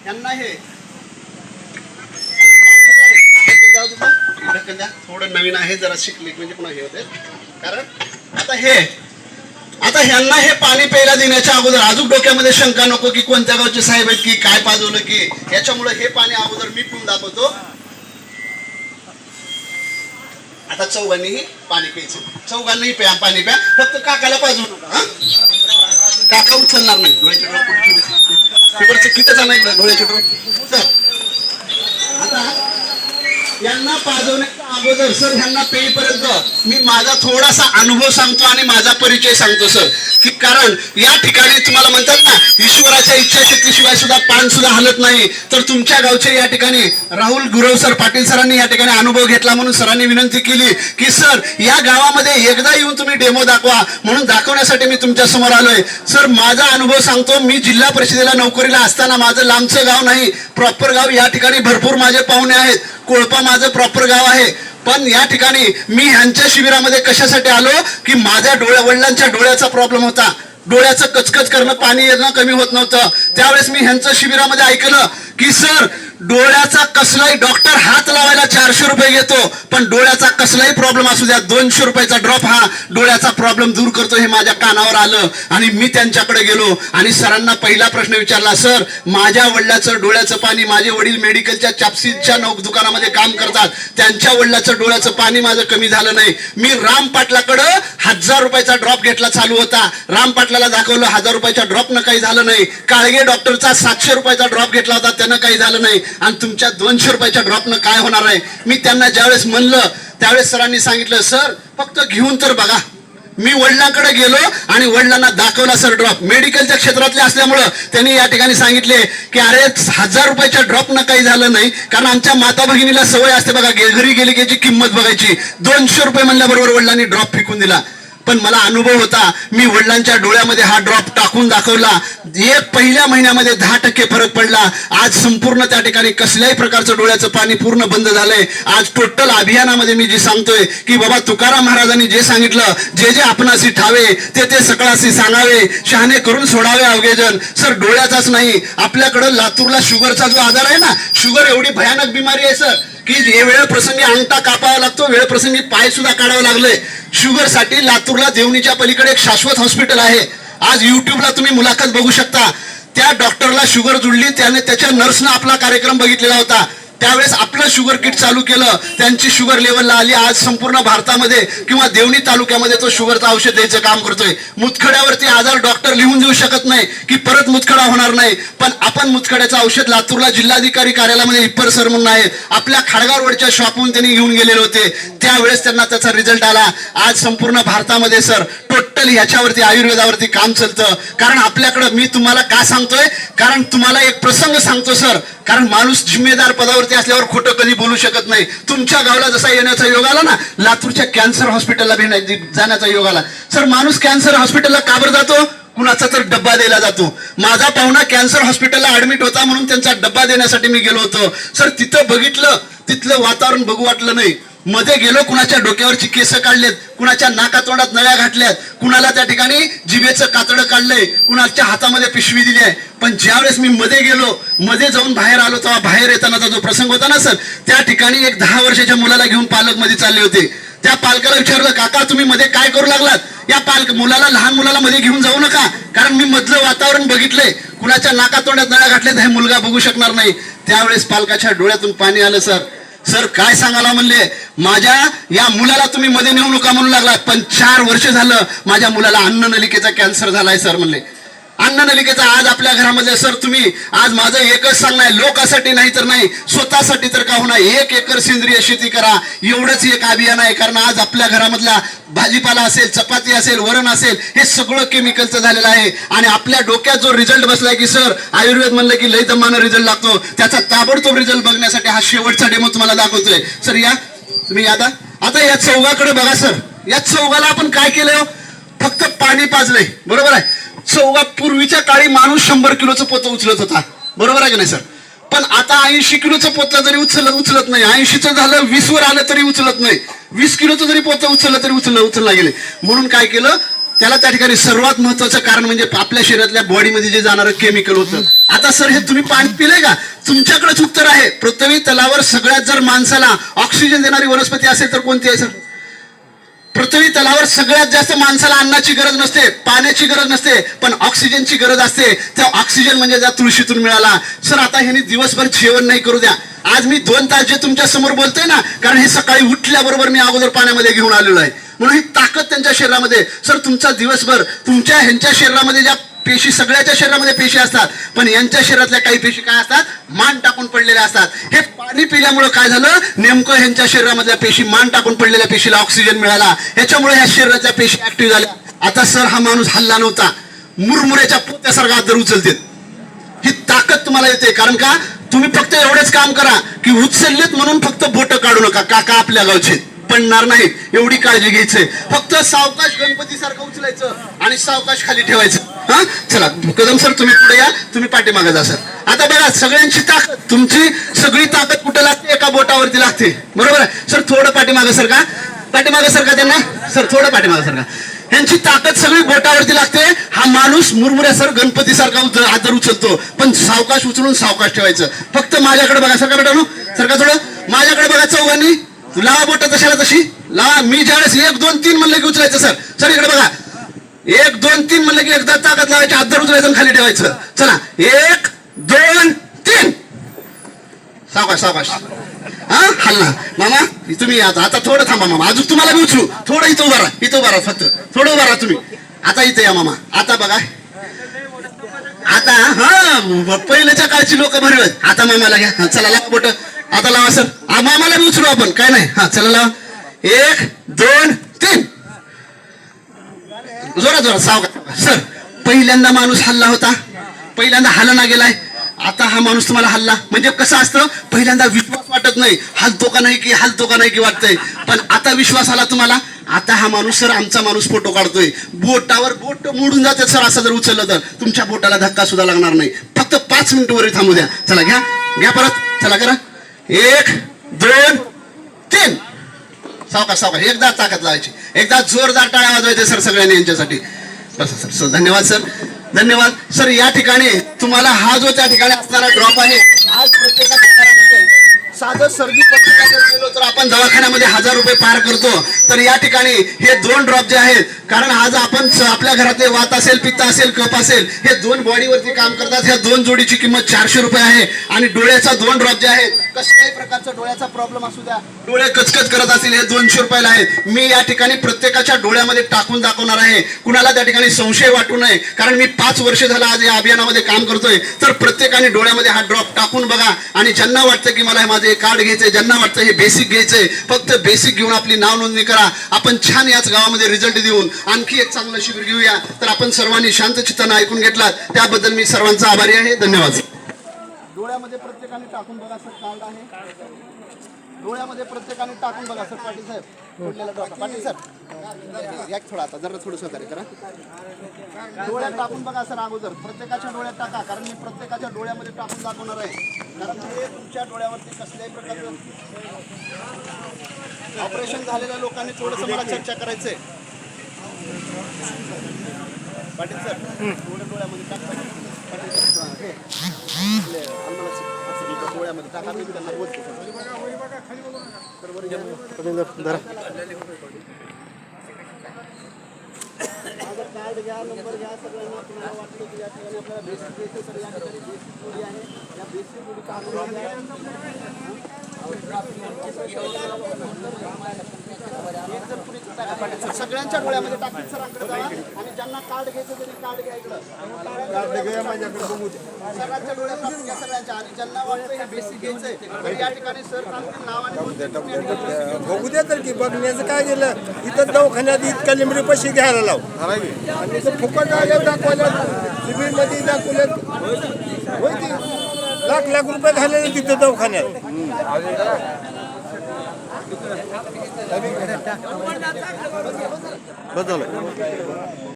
यांना हे ढकल द्या, थोडं नवीन आहे, जरा शिकले म्हणजे पुन्हा हे होते. कारण आता ह्यांना हे पाणी प्यायला देण्याच्या अगोदर अजून डोक्यामध्ये शंका नको की कोणत्या गावचे साहेब आहेत की काय पाजवलं की, याच्यामुळे हे पाणी अगोदर मी पिऊन दाखवतो. आता चौघांनीही पाणी प्यायचं, चौघांनाही प्या पाणी प्या, फक्त काकाला पाजवू नका. काका उचलणार नाही, डोळ्याचे ड्रॉप कितीचा नाही डोळ्याचे ड्रॉप. आता यांना पाजवण्याच्या अगोदर सर ह्यांना पेईपर्यंत मी माझा थोडासा अनुभव सांगतो आणि माझा परिचय सांगतो सर. की कारण या ठिकाणी तुम्हाला म्हणतात ना, ईश्वराच्या इच्छाशक्तीशिवाय सुद्धा पान सुद्धा हलत नाही. तर तुमच्या गावचे या ठिकाणी राहुल गुरव सर पाटील सरांनी या ठिकाणी अनुभव घेतला, म्हणून सरांनी विनंती केली की सर या गावामध्ये एकदा येऊन तुम्ही डेमो दाखवा, म्हणून दाखवण्यासाठी मी तुमच्या समोर आलोय. सर माझा अनुभव सांगतो, मी जिल्हा परिषदेला नोकरीला असताना माझं लांबचं गाव नाही, प्रॉपर गाव या ठिकाणी भरपूर माझे पाहुणे आहेत. कोळपा माझं प्रॉपर गाव आहे. पण या ठिकाणी मी ह्यांच्या शिबिरामध्ये कशासाठी आलो की माझ्या वडिलांच्या डोळ्याचा प्रॉब्लेम होता, डोळ्याचं कचकच करणं, पाणी येणं कमी होत नव्हतं. त्यावेळेस मी ह्यांचं शिबिरामध्ये ऐकलं की सर डोळ्याचा कसलाही डॉक्टर हात लावायला 400 रुपये घेतो, पण डोळ्याचा कसलाही प्रॉब्लेम असू द्या 200 रुपयाचा ड्रॉप हा डोळ्याचा प्रॉब्लेम दूर करतो. हे माझ्या कानावर आलं आणि मी त्यांच्याकडे गेलो आणि सरांना पहिला प्रश्न विचारला, सर माझ्या वडिलाचं डोळ्याचं पाणी, माझे वडील मेडिकलच्या चापसीच्या दुकानामध्ये काम करतात, त्यांच्या वडिलाचं डोळ्याचं पाणी माझं कमी झालं नाही. मी राम पाटलाकडं 1000 रुपयाचा ड्रॉप घेतला चालू होता, राम पाटलाला दाखवलं 1000 रुपयाच्या ड्रॉपनं काही झालं नाही. काळगे डॉक्टरचा 700 रुपयाचा ड्रॉप घेतला होता, त्यानं काही झालं नाही. आणि तुमच्या 200 रुपयाच्या ड्रॉपनं काय होणार आहे. मी त्यांना ज्यावेळेस म्हणलं त्यावेळेस सरांनी सांगितलं, सर फक्त घेऊन तर बघा. मी वडिलांकडे गेलो आणि वडिलांना दाखवला सर ड्रॉप, मेडिकलच्या क्षेत्रातले असल्यामुळं त्यांनी या ठिकाणी सांगितले की अरे 1000 रुपयाच्या ड्रॉपनं काही झालं नाही, कारण आमच्या माता भगिनीला सवय असते बघा, घरी गेली की याची किंमत बघायची. 200 रुपये म्हणल्याबरोबर वडिलांनी ड्रॉप फेकून दिला. पण मला अनुभव होता, मी वडिलांच्या डोळ्यामध्ये हा ड्रॉप टाकून दाखवला, एक पहिल्या महिन्यामध्ये 10% फरक पडला. आज संपूर्ण त्या ठिकाणी कसल्याही प्रकारचं डोळ्याचं पाणी पूर्ण बंद झालंय. आज टोटल अभियानामध्ये मी जे सांगतोय की बाबा तुकाराम महाराजांनी जे सांगितलं, जे जे आपणासी ठावे ते ते सकळासी सांगावे, शहाणे करून सोडावे अवघेजन. सर डोळ्याचाच नाही, आपल्याकडं लातूरला शुगरचा जो आजार आहे ना, शुगर एवढी भयानक बिमारी आहे सर की वेळ प्रसंगी अंगठा कापावा लागतो, वेळ प्रसंगी पाय सुद्धा काढावं लागलंय. शुगर साठी लातूरला देवणीच्या पलीकडे एक शाश्वत हॉस्पिटल आहे. आज युट्यूबला तुम्ही मुलाखत बघू शकता. त्या डॉक्टरला शुगर जुळली, त्याने त्याच्या नर्सनं आपला कार्यक्रम बघितलेला होता. त्यावेळेस आपलं शुगर किट चालू केलं, त्यांची शुगर लेवलला आली. आज संपूर्ण भारतामध्ये किंवा देवणी तालुक्यामध्ये तो शुगरचं औषध द्यायचं काम करतोय. मुतखड्यावरती आजार डॉक्टर लिहून देऊ शकत नाही की परत मुतखडा होणार नाही, पण आपण मुतखड्याचं औषध लातूरला जिल्हाधिकारी कार्यालयामध्ये इप्पर सर म्हणून आहेत, आपल्या खाडगाव रोडच्या शॉपहून त्यांनी घेऊन गेलेले होते. त्यावेळेस त्यांना त्याचा रिझल्ट आला. आज संपूर्ण भारतामध्ये सर टोटल ह्याच्यावरती आयुर्वेदावरती काम चालतं. कारण आपल्याकडं मी तुम्हाला का सांगतोय, कारण तुम्हाला एक प्रसंग सांगतो सर, कारण माणूस जिम्मेदार पदावरती असल्यावर खोटं कधी बोलू शकत नाही. तुमच्या गावाला जसा येण्याचा योग आला ना, लातूरच्या कॅन्सर हॉस्पिटलला जाण्याचा योग आला. सर माणूस कॅन्सर हॉस्पिटलला का बरं जातो, कुणाचा तर डब्बा द्यायला जातो. माझा पाहुणा कॅन्सर हॉस्पिटलला ऍडमिट होता, म्हणून त्यांचा डब्बा देण्यासाठी मी गेलो होतो. सर तिथं बघितलं, तिथलं वातावरण बघू वाटलं नाही. मध्ये गेलो, कुणाच्या डोक्यावरची केस काढलेत, कुणाच्या नाकातोंडात नळ्या घातल्यात, कुणाला त्या ठिकाणी जिभेचं कातडं काढलंय, कुणाच्या हातामध्ये पिशवी दिली आहे. पण ज्यावेळेस मी मध्ये गेलो, मध्ये जाऊन बाहेर आलो, तेव्हा बाहेर येतानाचा जो प्रसंग होता ना सर, त्या ठिकाणी एक 10 वर्षाच्या मुलाला घेऊन पालक मध्ये चालले होते. त्या पालकाला विचारलं, काका तुम्ही मध्ये काय करू लागलात. या मुलाला, लहान मुलाला मध्ये घेऊन जाऊ नका, कारण मी मधलं वातावरण बघितलंय, कुणाच्या नाकातोंडात नळ्या घातल्यात, हे मुलगा बघू शकणार नाही. त्यावेळेस पालकाच्या डोळ्यातून पाणी आलं. सर काय सांगायला म्हणले, माझ्या या मुलाला तुम्ही मध्ये नेऊ नका म्हणू लागलात, पण 4 वर्ष झालं माझ्या मुलाला अन्ननलिकेचा कॅन्सर झालाय सर म्हणले. अन्ननलिकेचा आज आपल्या घरामध्ये सर तुम्ही, आज माझं एकच सांगणं आहे, लोकांसाठी नाही तर नाही, स्वतःसाठी तर का होणार, 1 एकर सेंद्रिय शेती करा, एवढंच एक अभियान आहे. कारण आज आपल्या घरामधला भाजीपाला असेल, चपाती असेल, वरण असेल, हे सगळं केमिकलचं झालेलं आहे. आणि आपल्या डोक्यात जो रिझल्ट बसलाय की सर आयुर्वेद म्हणलं की लय दमानं रिझल्ट लागतो, त्याचा ताबडतोब रिझल्ट बघण्यासाठी हा शेवटचा डेमो तुम्हाला दाखवतोय. सर या तुम्ही आता या चौघाकडे बघा. सर या चौघाला आपण काय केलं, फक्त पाणी पाजलंय, बरोबर आहे. चौघा पूर्वीच्या काळी माणूस 100 किलोचं पोतं उचलत होता, बरोबर आहे की नाही सर. पण आता 80 किलोचं पोतं जरी उचलत नाही, 80चं झालं 20 वर आलं तरी उचलत नाही, 20 किलोचं जरी पोतं उचललं तरी उचलला गेले. म्हणून काय केलं, त्याला त्या ठिकाणी सर्वात महत्वाचं कारण म्हणजे आपल्या शरीरातल्या बॉडीमध्ये जे जाणारं केमिकल होतं. आता सर हे तुम्ही पाणी पिलंय का? तुमच्याकडेच उत्तर आहे. पृथ्वी तलावर सगळ्यात जर माणसाला ऑक्सिजन देणारी वनस्पती असेल तर कोणती आहे सर? पृथ्वी तलावर सगळ्यात जास्त माणसाला अन्नाची गरज नसते, पाण्याची गरज नसते, पण ऑक्सिजनची गरज असते. त्या ऑक्सिजन म्हणजे त्या तुळशीतून मिळाला. सर आता ह्यांनी दिवसभर जेवण नाही करू द्या. आज मी 2 तास जे तुमच्या समोर बोलतोय ना, कारण हे सकाळी उठल्याबरोबर मी अगोदर पाण्यामध्ये घेऊन आलेलो आहे, म्हणून ही ताकद त्यांच्या शरीरामध्ये. सर तुमचा दिवसभर तुमच्या ह्यांच्या शरीरामध्ये ज्या पेशी, सगळ्याच्या शरीरामध्ये पेशी असतात, पण यांच्या शरीरातल्या काही पेशी काय असतात? मान टाकून पडलेल्या असतात. हे पाणी पिल्यामुळे काय झालं? नेमकं ह्यांच्या शरीरामधल्या पेशी, मान टाकून पडलेल्या पेशीला ऑक्सिजन मिळाला, ह्याच्यामुळे ह्या शरीरातल्या पेशी ऍक्टिव्ह झाल्या. आता सर हा माणूस हल्ला नव्हता, मुरमुऱ्याच्या पोत्यासारखा हात धरून उचलते. ही ताकद तुम्हाला येते. कारण का? तुम्ही फक्त एवढंच काम करा की उचललेत म्हणून फक्त बोट काढू नका. काका आपल्या गावचे पडणार नाहीत, एवढी काळजी घ्यायचंय. फक्त सावकाश गणपती सारखं उचलायचं आणि सावकाश खाली ठेवायचं. हा चला कदम सर तुम्ही पुढे या, तुम्ही पाठीमागे जा सर. आता बघा सगळ्यांची ताकद, तुमची सगळी ताकद कुठे लागते? एका बोटावरती लागते, बरोबर आहे सर? थोडं पाठीमागे सर का, पाठीमागे सर का त्यांना सर, थोडं पाठीमागे सर का. यांची ताकद सगळी बोटावरती लागते. हा माणूस मुरमुऱ्या सर गणपती सारखा हात उचलतो, पण सावकाश उचलून सावकाश ठेवायचं. फक्त माझ्याकडे बघा सर का बेटा, सर का थोडं माझ्याकडे बघा. चौघांनी लावा बोट तशाला तशी लावा. मी ज्यावेळेस 1 2 3 म्हणलं की उचलायचं सर. सर इकडे बघा, 1 2 3 म्हणलं की एकदा ताकद लावायची, हात धरून उचलायचं खाली ठेवायचं. चला 1 2 3 सावकाश सावकाश. हा हल्ला मामा तुम्ही आता थोडं थांबा मामा, अजून तुम्हाला मी उचलू. थोडं इथं उभा राहा, इथं उभा राहा, फक्त थोडं उभा राहा तुम्ही. आता इथं या मामा. आता बघा, आता हा पहिल्याच्या काळची लोक भरले. आता मामाला घ्या, चला लावा बोट. आता लावा सर, मामाला मी उचलू आपण, काय नाही. हा चला लावा. 1 2 3 जोरात जोरात सावकाश. सर पहिल्यांदा माणूस हल्ला होता, पहिल्यांदा हलना गेलाय. आता हा माणूस तुम्हाला हल्ला म्हणजे कसं असतं? पहिल्यांदा विश्वास वाटत नाही, हलतो का नाही की हलतो का नाही की वाटतंय, पण आता विश्वास आला तुम्हाला. आता हा माणूस सर, आमचा माणूस फोटो काढतोय, बोटावर बोट मोडून जाते सर. असं जर उचललं तर तुमच्या बोटाला धक्का सुद्धा लागणार नाही. फक्त 5 मिनिटं वर थांबू द्या. चला घ्या घ्या परत, चला करा. 1 2 3 सावकाश सावकाश. एकदा ताकद लावायची, एकदा जोरदार टाळ्या वाजवायचे सर सगळ्यांनी यांच्यासाठी. बस सर सर, धन्यवाद सर, धन्यवाद सर. या ठिकाणी तुम्हाला हा जो त्या ठिकाणी असणारा ड्रॉप आहे, आज प्रत्येकाच्या घरामध्ये साधं सर्दी पत्रिका जर गेलो तर आपण दवाखान्यामध्ये 1000 रुपये पार करतो. तर या ठिकाणी हे 2 ड्रॉप जे आहेत, कारण आज आपण आपल्या घरातले वात असेल, पित्त असेल, कफ असेल, हे 2 बॉडीवरती काम करतात. ह्या 2 जोडीची किंमत 400 रुपये आहे. आणि डोळ्याचा 2 ड्रॉप जे आहेत, कसल्याही प्रकारचा डोळ्याचा प्रॉब्लेम असू द्या, डोळे कचकच करत असतील, हे 200 रुपयाला आहेत. मी या ठिकाणी प्रत्येकाच्या डोळ्यामध्ये टाकून दाखवणार आहे. कुणाला त्या ठिकाणी संशय वाटू नये, कारण मी 5 वर्ष झालं आज या अभियानामध्ये काम करतोय. तर प्रत्येकाने डोळ्यामध्ये हा ड्रॉप टाकून बघा. आणि ज्यांना वाटतं की मला माझे कार्ड घ्यायचंय, ज्यांना वाटतं हे बेसिक घ्यायचंय, फक्त बेसिक घेऊन आपली नाव नोंदणी करा. आपण छान याच गावामध्ये रिझल्ट देऊन आणखी एक चांगलं शिबिर घेऊया. तर आपण सर्वांनी शांत चित्तानं ऐकून घेतलात, त्याबद्दल मी सर्वांचा आभारी आहे. धन्यवाद. डोळ्यामध्ये प्रत्येकाने टाकून बघा सर, कार्ड आहे डोळ्यामध्ये प्रत्येकाने टाकून बघा सर. पाटील साहेब फोडलेला डॉक्टर पाटील सर या थोडा, आता जरा थोडं सहकार्य करा. डोळ्यात टाकून बघा सर, अगोदर प्रत्येकाच्या डोळ्यात टाका, कारण मी प्रत्येकाच्या डोळ्यामध्ये टाकून दाखवणार आहे. कारण हे तुमच्या डोळ्यावरती कसल्याही प्रकारचं ऑपरेशन झालेल्या लोकांनी थोडंसं मला चर्चा करायचंय. पाटील सर थोडं डोळ्यामध्ये टाका. पाटील सर डोळ्यामध्ये टाका, मी त्यांना बोलतो. कार्ड घ्या, नंबर घ्या, सगळ्यांना तुम्हाला वाटलं की या ठिकाणी आपल्याला बेसिक घ्यायचं सर. या ठिकाणी बेसिक गोळी आहे, या बेसिक गोळीचा अनुरोध आहे. सगळ्यांच्या डोळ्यामध्ये टाकून सरांकडे जावा. आणि ज्यांना कार्ड घ्यायचं त्यांनी कार्ड घ्या. इकडं सगळ्यांच्या डोळ्यात टाकून घ्या सगळ्यांच्या. आणि ज्यांना वाटतं हे बेसिक घ्यायचंय तर या ठिकाणी सर सांगतील नावाने बघू द्या तर की. बघण्याचं काय गेलं, इथं दवाखान्यात इतक्या लिंबडी पैसे घ्यायला लाव, आणि इथं फुकट दाखवल्या, शिबिरमध्ये दाखवल्यात होय की लाख लाख रुपये घालले तिथं दवाखान्यात. बदल